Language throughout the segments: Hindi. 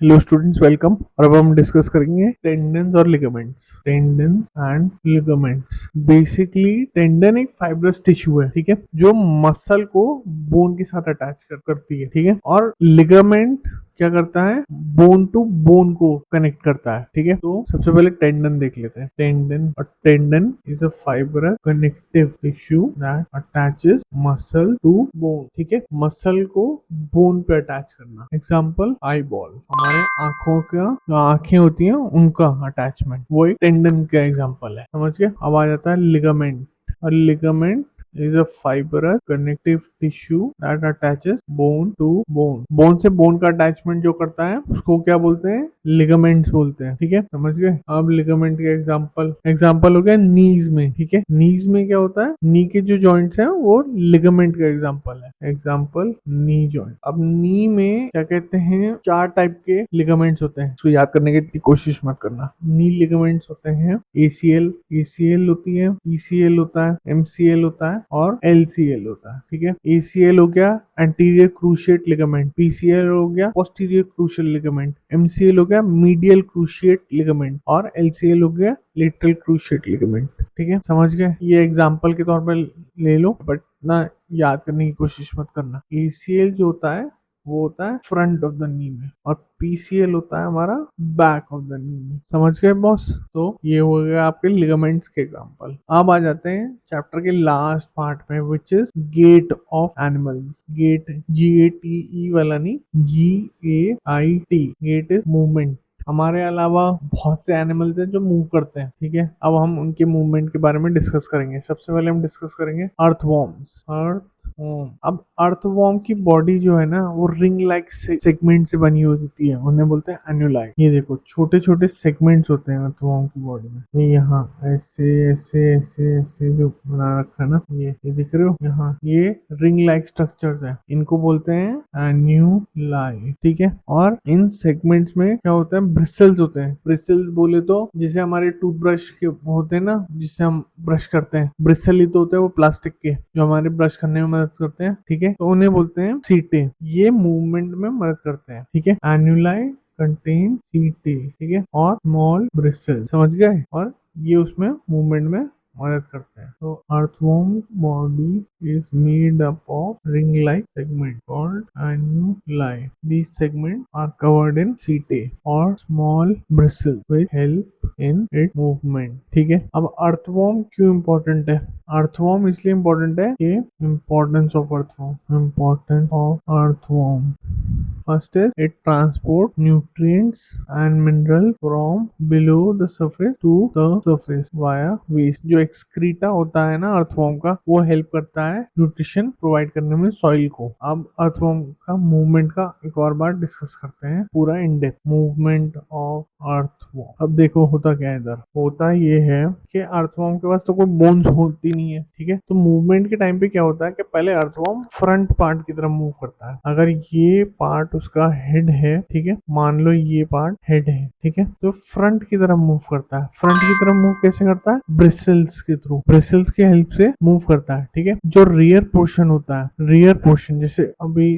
Hello students, welcome. और अब हम डिस्कस करेंगे टेंडन्स और ligaments. Tendons and ligaments. Basically tendon एक फाइब्रस टिश्यू है, ठीक है, जो मसल को बोन के साथ अटैच करती है, ठीक है। और लिगामेंट क्या करता है, बोन टू बोन को कनेक्ट करता है, ठीक है। तो सबसे पहले टेंडन देख लेते हैं। Tendon is a fibrous connective tissue that attaches muscle to bone, ठीक है। मसल को बोन पे अटैच करना। एग्जांपल आई बॉल, हमारे आंखों का जो आंखें होती हैं उनका अटैचमेंट, वो एक टेंडन का एग्जांपल है, समझ गए। अब आ जाता है लिगामेंट। और ligament is a fibrous connective tissue that attaches bone to bone। Bone से बोन का अटैचमेंट जो करता है उसको क्या बोलते हैं, लिगामेंट्स बोलते हैं, ठीक है, समझ गए। अब लिगामेंट के एग्जांपल हो गया नीज में, ठीक है। नीज में क्या होता है, नी के जो जॉइंट्स हैं वो लिगामेंट का एग्जांपल है। Example knee joint. अब नी में क्या कहते हैं, 4 टाइप के लिगामेंट्स होते हैं, इसको याद करने की कोशिश मत करना। नी लिगामेंट्स होते हैं एसीएल होती है, पीसीएल होता है, एमसीएल होता है और एलसीएल होता है, ठीक है। एसीएल हो गया एंटीरियर क्रूशिएट लिगामेंट, पीसीएल हो गया पोस्टीरियर क्रूशियल लिगामेंट, एमसीएल हो गया मीडियल क्रूशिएट लिगामेंट और एलसीएल हो गया लेटरल क्रूशिएट लिगामेंट, ठीक है, समझ गए। ये एग्जांपल के तौर पर ले लो, बट ना याद करने की कोशिश मत करना। एसीएल जो होता है वो होता है फ्रंट ऑफ द नी में और पीसीएल होता है हमारा बैक ऑफ द नी में, समझ गए बॉस। तो ये हो गया आपके लिगामेंट्स के एग्जांपल। अब आ जाते हैं चैप्टर के लास्ट पार्ट में, which is gait of animals. Gait GATE वाला नहीं, GAIT। Gate is movement. हमारे अलावा बहुत से एनिमल्स हैं जो मूव करते हैं, ठीक है। अब हम उनके मूवमेंट के बारे में डिस्कस करेंगे। सबसे पहले हम डिस्कस करेंगे अर्थवॉर्म्स। अब अर्थवॉर्म की बॉडी जो है ना वो रिंग लाइक सेगमेंट से बनी होती है, उन्हें बोलते हैं एन्युलाई। ये देखो छोटे छोटे सेगमेंट्स होते हैं अर्थवॉर्म की बॉडी में। ये यहाँ ऐसे ऐसे ऐसे ऐसे जो बना रखा है ना, ये दिख रहे हो, यहाँ ये रिंग लाइक स्ट्रक्चर्स है, इनको बोलते हैं एन्युलाई, ठीक है। और इन सेगमेंट्स में क्या होता है, ब्रिसल्स होते हैं। ब्रिसल्स बोले तो जैसे हमारे टूथब्रश के होते हैं ना, जिससे हम ब्रश करते हैं, ब्रिसल ही तो होते हैं वो प्लास्टिक के, जो हमारे ब्रश करने में मदद करते हैं, ठीक है। तो उन्हें बोलते हैं सीटे। ये मूवमेंट में मदद करते हैं, ठीक है। एन्युलाई कंटेन सीटे, ठीक है, और स्मॉल ब्रिसल, समझ गए। और ये उसमें मूवमेंट में मदद करते हैं। तो earthworm body is made up of ring like segment called annuli. These segments are covered in setae or small bristles which help in its movement, ठीक है। अब अर्थवॉर्म क्यों इम्पोर्टेंट है, अर्थवॉर्म इसलिए इम्पोर्टेंट है कि importance of earthworm. First is it transport nutrients and minerals from below the surface to the surface via waste। जो एक्सक्रीटा होता है ना अर्थवॉर्म का, वो हेल्प करता है न्यूट्रिशन प्रोवाइड करने में सॉइल को। अब अर्थवॉर्म का मूवमेंट का एक और बार डिस्कस करते हैं पूरा in depth. Movement of earthworm. अब देखो होता क्या है, इधर होता ये है कि अर्थवॉर्म के पास तो कोई बोन्स होती नहीं है, ठीक है। तो मूवमेंट के टाइम पे क्या होता है कि पहले अर्थवॉर्म फ्रंट पार्ट की तरफ मूव करता है। अगर ये पार्ट उसका हेड है, ठीक है, मान लो ये पार्ट हेड है, ठीक है, तो फ्रंट की तरफ मूव करता है। फ्रंट की तरफ मूव कैसे करता है, ब्रिसल्स के थ्रू, ब्रिसल्स के हेल्प से मूव करता है, ठीक है। जो रियर पोर्शन होता है, रियर पोर्शन, जैसे अभी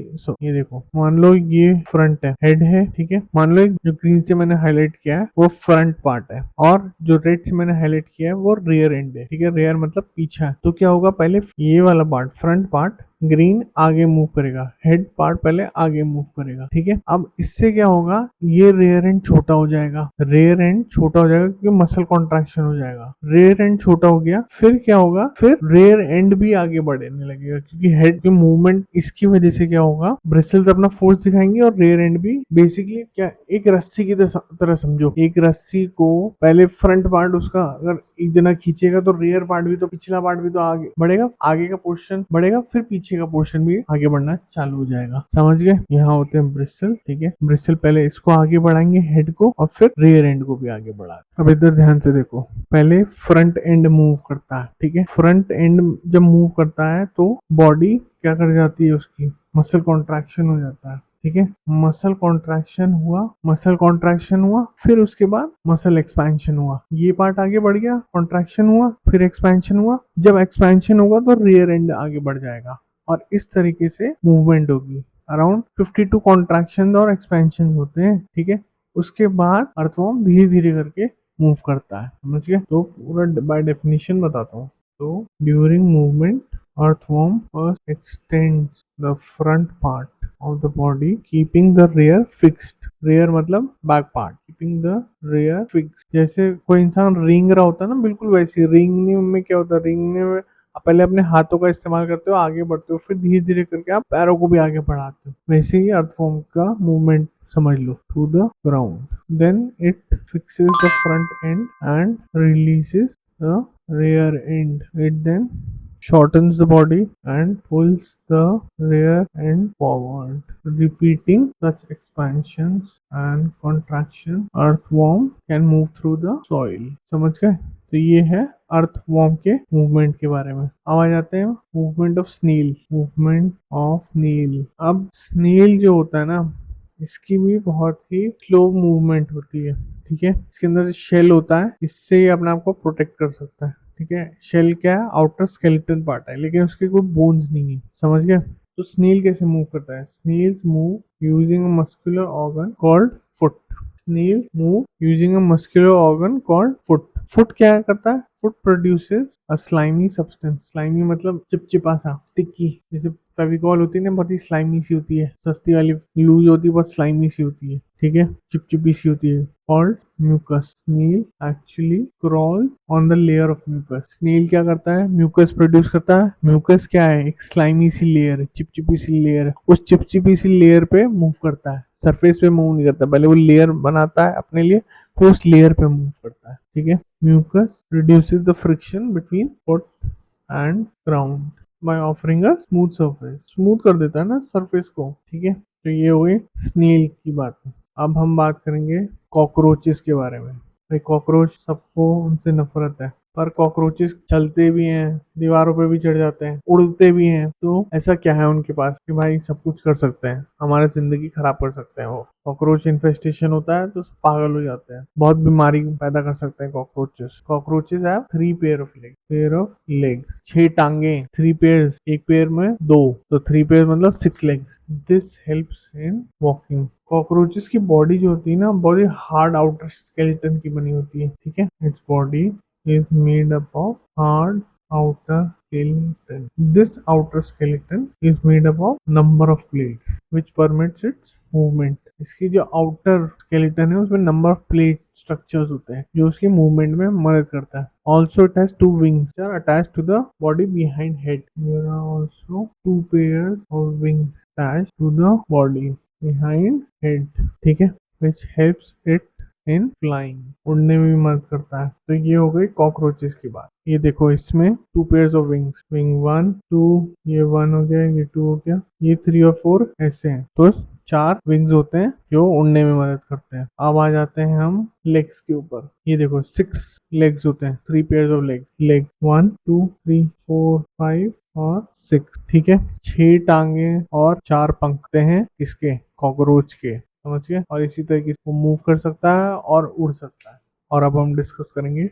ये देखो, मान लो ये फ्रंट है, हेड है, ठीक है। मान लो जो ग्रीन से मैंने हाईलाइट किया है वो फ्रंट पार्ट है और जो रेड से मैंने हाईलाइट किया है वो रियर एंड है, ठीक है। रियर मतलब पीछा है। तो क्या होगा, पहले ये वाला पार्ट, फ्रंट पार्ट ग्रीन आगे मूव करेगा, हेड पार्ट पहले आगे मूव करेगा, ठीक है। अब इससे क्या होगा, ये रेयर एंड छोटा हो जाएगा, रेयर एंड छोटा हो जाएगा क्योंकि मसल कॉन्ट्रैक्शन हो जाएगा। रेयर एंड छोटा हो गया, फिर क्या होगा, फिर रेयर एंड भी आगे बढ़ने लगेगा क्योंकि हेड की मूवमेंट इसकी वजह से क्या होगा, ब्रिसल्स अपना फोर्स दिखाएंगे और रेयर एंड भी। बेसिकली क्या, एक रस्सी की तरह समझो, एक रस्सी को पहले फ्रंट पार्ट उसका अगर एक जना खींचेगा तो रियर पार्ट भी, तो पिछला पार्ट भी तो आगे बढ़ेगा, आगे का पोर्शन बढ़ेगा, फिर पीछे का पोर्शन भी आगे बढ़ना चालू हो जाएगा, समझ गए। यहाँ होते हैं ब्रिसल, ठीक है। ब्रिसल पहले इसको आगे बढ़ाएंगे हेड को और फिर रियर एंड को भी आगे बढ़ा। अब इधर ध्यान से देखो, पहले फ्रंट एंड मूव करता है, ठीक है। फ्रंट एंड जब मूव करता है तो बॉडी क्या कर जाती है, उसकी मसल कॉन्ट्रैक्शन हो जाता है, ठीक है। मसल कॉन्ट्रैक्शन हुआ, फिर उसके बाद मसल एक्सपेंशन हुआ। ये पार्ट आगे बढ़ गया, कॉन्ट्रैक्शन हुआ, फिर एक्सपेंशन हुआ। जब एक्सपेंशन होगा तो रियर एंड आगे बढ़ जाएगा और इस तरीके से मूवमेंट होगी अराउंड 52 कॉन्ट्रैक्शन और एक्सपेंशन होते हैं, ठीक है। उसके बाद अर्थवॉर्म धीरे धीरे करके मूव करता है, समझ गए। तो पूरा बाय डेफिनेशन बताता हूँ। तो during movement earthworm first extends the front part of the body, keeping the rear fixed. rear मतलब back part, keeping the rear fixed। जैसे कोई इंसान रेंग रहा होता है ना, बिल्कुल वैसे रेंगने में क्या होता है, रेंगने में आप पहले अपने हाथों का इस्तेमाल करते हो, आगे बढ़ते हो, फिर धीरे धीरे करके आप पैरों को भी आगे बढ़ाते हो। वैसे ही अर्थवॉर्म का मूवमेंट समझ लो, to the ground, then it fixes the front end and releases the rear end. It then shortens the body and pulls the rear end forward. Repeating such expansions and contractions, earthworm can move through the soil. समझ गए। तो ये है अर्थवॉर्म के मूवमेंट के बारे में। अब आ जाते हैं movement of snail. Movement of snail. अब स्नेल जो होता है ना, इसकी भी बहुत ही स्लो मूवमेंट होती है, ठीक है। इसके अंदर शेल होता है, इससे ये अपने आप को प्रोटेक्ट कर सकता है, ठीक है। शेल क्या है, आउटर स्केलेटन पार्ट है, लेकिन उसके कोई बोन्स नहीं है, समझ गए। तो स्नेल कैसे मूव करता है? Snails move using a muscular organ called foot. Snails move using a muscular organ called foot. Foot क्या करता है? Foot produces a slimy substance. Slimy मतलब चिपचिपा सा, स्टिकी, जैसे फेविकॉल होती है ना, बहुत ही स्लाइमी सी होती है, सस्ती वाली लूज होती है, बहुत स्लाइमी सी होती है, ठीक है, चिपचिपी सी होती है, called mucus. Snail actually crawls on the layer of mucus. Snail क्या करता है? म्यूकस प्रोड्यूस करता है। म्यूकस क्या है? एक स्लाइमी सी लेयर है, चिपचिपी सी लेयर है। उस चिपचिपी सी लेयर पे मूव करता है, सरफेस पे मूव नहीं करता। पहले वो लेयर बनाता है अपने लिए, फिर उस लेयर पे मूव करता है, ठीक है। Mucus reduces the friction between foot and ground by offering a smooth surface. Smooth कर देता है ना सरफेस को, ठीक है। तो ये हो गई स्नेल की बात। अब हम बात करेंगे कॉकरोचेस के बारे में। भाई कॉकरोच, सबको उनसे नफरत है, पर कॉकरोचेस चलते भी हैं, दीवारों पे भी चढ़ जाते हैं, उड़ते भी हैं। तो ऐसा क्या है उनके पास कि भाई सब कुछ कर सकते हैं, हमारी जिंदगी खराब कर सकते हैं। वो कॉकरोच इन्फेस्टेशन होता है तो सब पागल हो जाते हैं, बहुत बीमारी पैदा कर सकते हैं cockroaches. Cockroaches have 3 pair of leg, pair of legs, 6 टांगे, 3 पेयर्स, एक पेयर में 2, तो 3 पेयर मतलब 6 legs. This helps in walking. Cockroaches की बॉडी जो होती है ना, बहुत ही हार्ड आउटर स्केलेटन की बनी होती है, ठीक है। Its body is made up of hard outer skeleton. This outer skeleton is made up of number of plates which permits its movement. इसकी जो आउटर स्केलेटन है उसमें नंबर ऑफ प्लेट स्ट्रक्चर्स होते हैं जो उसकी मूवमेंट में मदद करता है। Also it has 2 wings which are attached to the body behind head. There are also 2 pairs of wings attached to the body behind head, ठीक है, which helps it in flying, उड़ने में भी मदद करता है। तो ये हो गई कॉकरोचेस की बात। ये देखो, इसमें 2 पेयर्स ऑफ विंग्स, विंग 1 2, ये 1 हो गया, ये 2 हो गया, ये 3 और 4 ऐसे हैं। तो 4 विंग्स होते हैं जो उड़ने में मदद करते हैं। अब आ जाते हैं हम लेग्स के ऊपर। ये देखो 6 लेग्स होते हैं, 3 पेयर्स ऑफ लेग, लेग 1 2 3 4 5 और 6, ठीक है। 6 टांगे और 4 पंखते हैं किसके? कॉकरोच के, समझ गए। और इसी तरीके से वो मूव कर सकता है और उड़ सकता है। और अब हम डिस्कस करेंगे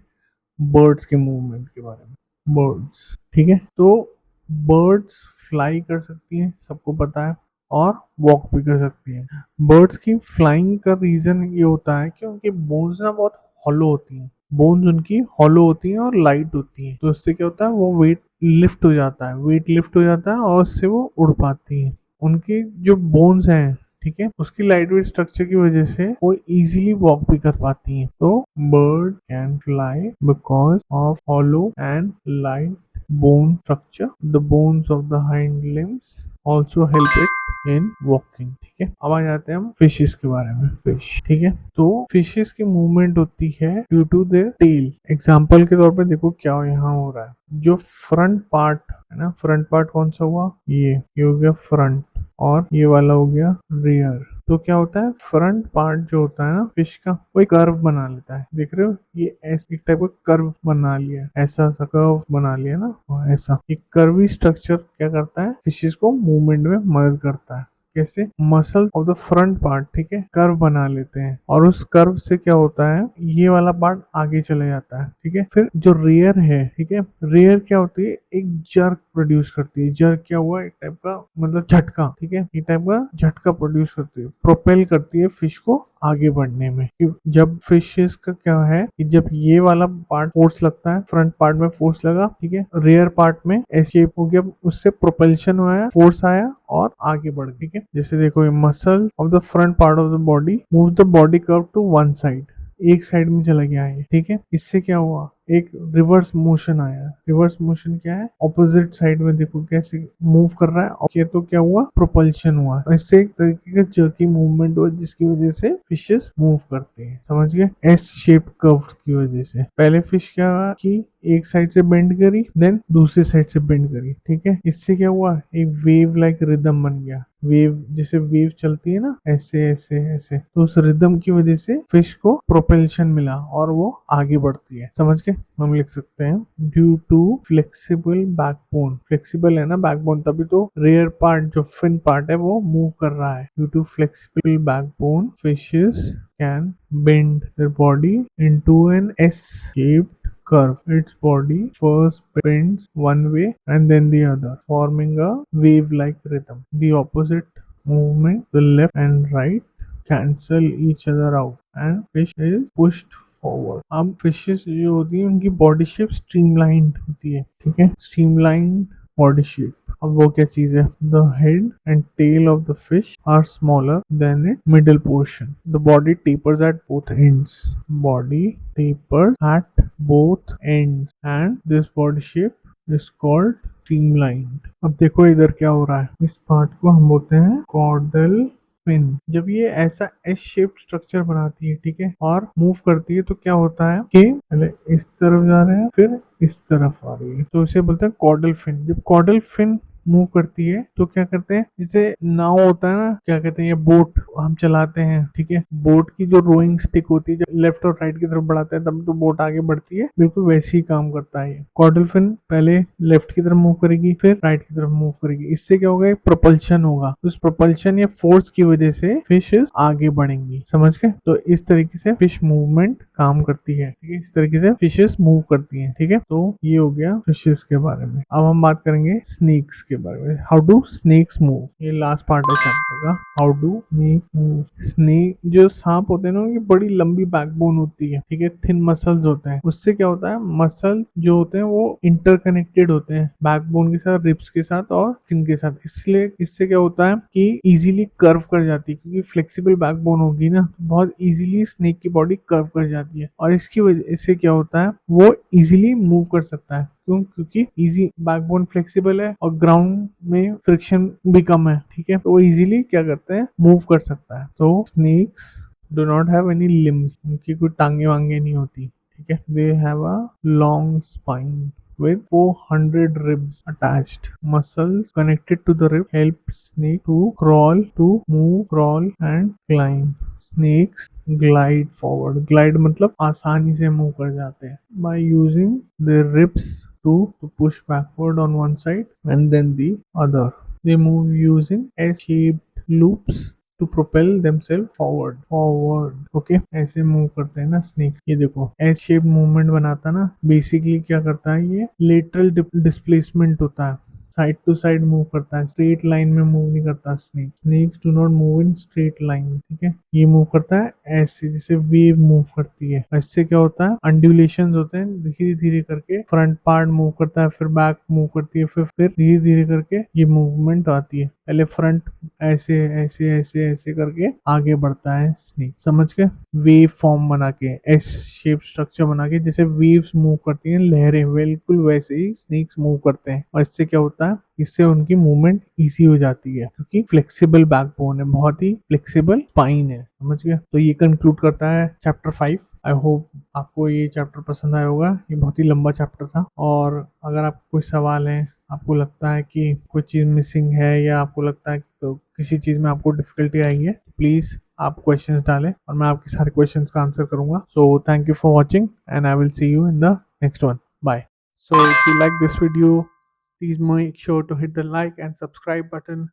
बर्ड्स के मूवमेंट के बारे में। बर्ड्स, ठीक है। तो बर्ड्स फ्लाई कर सकती हैं, सबको पता है, और वॉक भी कर सकती हैं। बर्ड्स की फ्लाइंग का रीजन ये होता है कि उनकी बोन्स ना बहुत हॉलो होती हैं। बोन्स उनकी हॉलो होती हैं और लाइट होती हैं, तो उससे क्या होता है, वो वेट लिफ्ट हो जाता है, वेट लिफ्ट हो जाता है और उससे वो उड़ पाती हैं। उनकी जो बोन्स हैं, ठीक है, उसकी लाइट वेट स्ट्रक्चर की वजह से वो इजीली वॉक भी कर पाती हैं। तो bird can fly because of hollow and light bone structure. The bones of the hind limbs also help it in walking, ठीक है। अब आ जाते हैं हम फिशेस के बारे में। फिश, ठीक है। तो फिशेस की मूवमेंट होती है due to their tail. Example के तौर पे देखो क्या यहाँ हो रहा है। जो फ्रंट पार्ट है ना, फ्रंट पार्ट कौन सा हुआ? ये हो गया फ्रंट, और ये वाला हो गया रियर। तो क्या होता है, फ्रंट पार्ट जो होता है ना फिश का, वो एक कर्व बना लेता है। देख रहे हो, ये ऐसे एक टाइप का कर्व बना लिया है, ऐसा सा कर्व बना लिया ना, ऐसा एक कर्वी स्ट्रक्चर क्या करता है, फिशेस को मूवमेंट में मदद करता है। कैसे? Muscle of the front part, ठीक है, कर्व बना लेते हैं और उस कर्व से क्या होता है, ये वाला पार्ट आगे चले जाता है, ठीक है। फिर जो रियर है, ठीक है, रियर क्या होती है, एक जर्क प्रोड्यूस करती है। जर्क क्या हुआ, एक टाइप का मतलब झटका, ठीक है, एक टाइप का झटका प्रोड्यूस करती है, प्रोपेल करती है फिश को आगे बढ़ने में। जब फिशेस का क्या है कि जब ये वाला पार्ट फोर्स लगता है, फ्रंट पार्ट में फोर्स लगा, ठीक है, रियर पार्ट में एस्केप हो गया, उससे प्रोपल्शन आया, फोर्स आया और आगे बढ़ गई, ठीक है। जैसे देखो, ये muscle of the front part of the body move the body curve to one side, एक साइड में चला गया है, ठीक है। इससे क्या हुआ, एक रिवर्स मोशन आया। रिवर्स मोशन क्या है, ऑपोजिट साइड में देखो कैसे मूव कर रहा है, और ये तो क्या हुआ, प्रोपल्शन हुआ। इससे एक तरीके का जर्की मूवमेंट हुआ जिसकी वजह से फिशेस मूव करते हैं, समझ गए, एस शेप कर्व की वजह से। पहले फिश क्या हुआ कि एक साइड से बेंड करी, देन दूसरी साइड से बेंड करी, ठीक है। इससे क्या हुआ, एक वेव लाइक रिदम बन गया। वेव, जैसे वेव चलती है ना, ऐसे ऐसे ऐसे, तो उस रिदम की वजह से फिश को प्रोपल्शन मिला और वो आगे बढ़ती है, समझ के। हम लिख सकते हैं due to flexible backbone. Flexible है ना बैकबोन, तभी तो रेयर पार्ट जो फिन पार्ट है वो मूव कर रहा है। Due to flexible backbone fishes can bend their body into an S shaped curve. Its body first bends one way and then the other, forming a wave-like rhythm. The opposite movement, the left and right, cancel each other out and fish is pushed forward. अब फिशेस जो होती है उनकी बॉडी शेप स्ट्रीमलाइंड होती है, ठीक है, स्ट्रीमलाइंड बॉडी शेप। अब वो क्या चीज है, the head and tail of the fish are smaller than it middle portion. The body tapers at both ends. Body tapers at both ends and this body shape is called streamlined. अब देखो इधर क्या हो रहा है, इस पार्ट को हम बोलते हैं कॉर्डल फिन। जब ये ऐसा एस शेप स्ट्रक्चर बनाती है, ठीक है, और मूव करती है, तो क्या होता है कि पहले इस तरफ जा रहे हैं, फिर इस तरफ आ रही है, तो इसे बोलते हैं कॉर्डल फिन। जब कॉर्डल फिन मूव करती है तो क्या करते हैं, जैसे नाव होता है ना, क्या कहते हैं, ये बोट हम चलाते हैं, ठीक है, बोट की जो रोइंग स्टिक होती है, जब लेफ्ट और राइट की तरफ बढ़ाते हैं तब तो बोट आगे बढ़ती है, बिल्कुल वैसे ही काम करता है ये। कॉर्डल फिन पहले लेफ्ट की तरफ मूव करेगी, फिर राइट की तरफ मूव करेगी। इससे क्या होगा, प्रोपल्शन होगा। उस प्रोपल्शन या फोर्स की वजह से फिशेस आगे बढ़ेंगी, समझ गए। तो इस तरीके से फिश मूवमेंट काम करती है, ठीक है, इस तरीके से फिशेस मूव करती हैं, ठीक है। तो ये हो गया फिशेस के बारे में। अब हम बात करेंगे स्नेक्स के बारे में। हाउ डू स्नेक्स मूव, ये लास्ट पार्ट है चैप्टर का। How do snake move. Snake जो सांप होते हैं ना, उनकी बड़ी लंबी बैकबोन होती है, ठीक है, थिन मसल्स होते हैं। उससे क्या होता है, मसल्स जो होते हैं वो इंटरकनेक्टेड होते हैं बैकबोन के साथ, रिब्स के साथ और स्किन के साथ। इसलिए इससे क्या होता है कि इजीली कर्व कर जाती है, क्योंकि फ्लेक्सिबल बैकबोन होगी ना, तो बहुत इजीली स्नेक की बॉडी कर्व कर जाती है, और इसकी वजह से क्या होता है, वो इजीली मूव कर सकता है। क्यों, क्योंकि इजी बैकबोन फ्लेक्सिबल है और ग्राउंड में फ्रिक्शन भी कम है, ठीक है, तो वो इजीली क्या करते हैं, मूव कर सकता है। तो snakes do not have any limbs, उनकी कोई टांगे वांगे नहीं होती, ठीक है। They have a long spine with 400 ribs attached. Muscles connected to the rib help snake to crawl, to move, crawl and climb. Snakes glide forward. Glide मतलब आसानी से मूव कर जाते हैं by using their ribs to push backward on one side and then the other. They move using S-shaped loops to propel themselves forward. Okay, ऐसे मूव करते हैं ना स्नेक। ये देखो एस शेप मूवमेंट बनाता ना, बेसिकली क्या करता है, ये लेटरल डिस्प्लेसमेंट होता है, साइड टू साइड मूव करता है, स्ट्रेट लाइन में मूव नहीं करता snake. Snakes do not move in straight line, ठीक है, ये मूव करता है ऐसे, जैसे वेव मूव करती है। इससे क्या होता है, अंडुलेशंस होते हैं, धीरे धीरे करके फ्रंट पार्ट मूव करता है, फिर बैक मूव करती है, फिर धीरे धीरे करके ये मूवमेंट आती है। पहले फ्रंट ऐसे ऐसे ऐसे ऐसे करके आगे बढ़ता है स्नेक, समझ के, वेव फॉर्म बना के, एस शेप स्ट्रक्चर बना के, जैसे वेव्स मूव करती हैं, लहरें, बिल्कुल वैसे ही स्नेक्स मूव करते हैं। और इससे क्या होता है, इससे उनकी मूवमेंट इजी हो जाती है, क्योंकि फ्लेक्सिबल बैकबोन है, बहुत ही फ्लेक्सिबल स्पाइन है, समझ गया। तो ये कंक्लूड करता है चैप्टर 5। आई होप आपको ये चैप्टर पसंद आया होगा। ये बहुत ही लंबा चैप्टर था, और अगर आपको कोई सवाल है, आपको लगता है कि कोई चीज़ मिसिंग है, या आपको लगता है कि तो किसी चीज़ में आपको डिफिकल्टी आई है, प्लीज़ आप क्वेश्चंस डालें और मैं आपके सारे क्वेश्चंस का आंसर करूंगा। So thank you for watching and I will see you in the next one. Bye. So if you like this video, please make sure to hit the like and subscribe button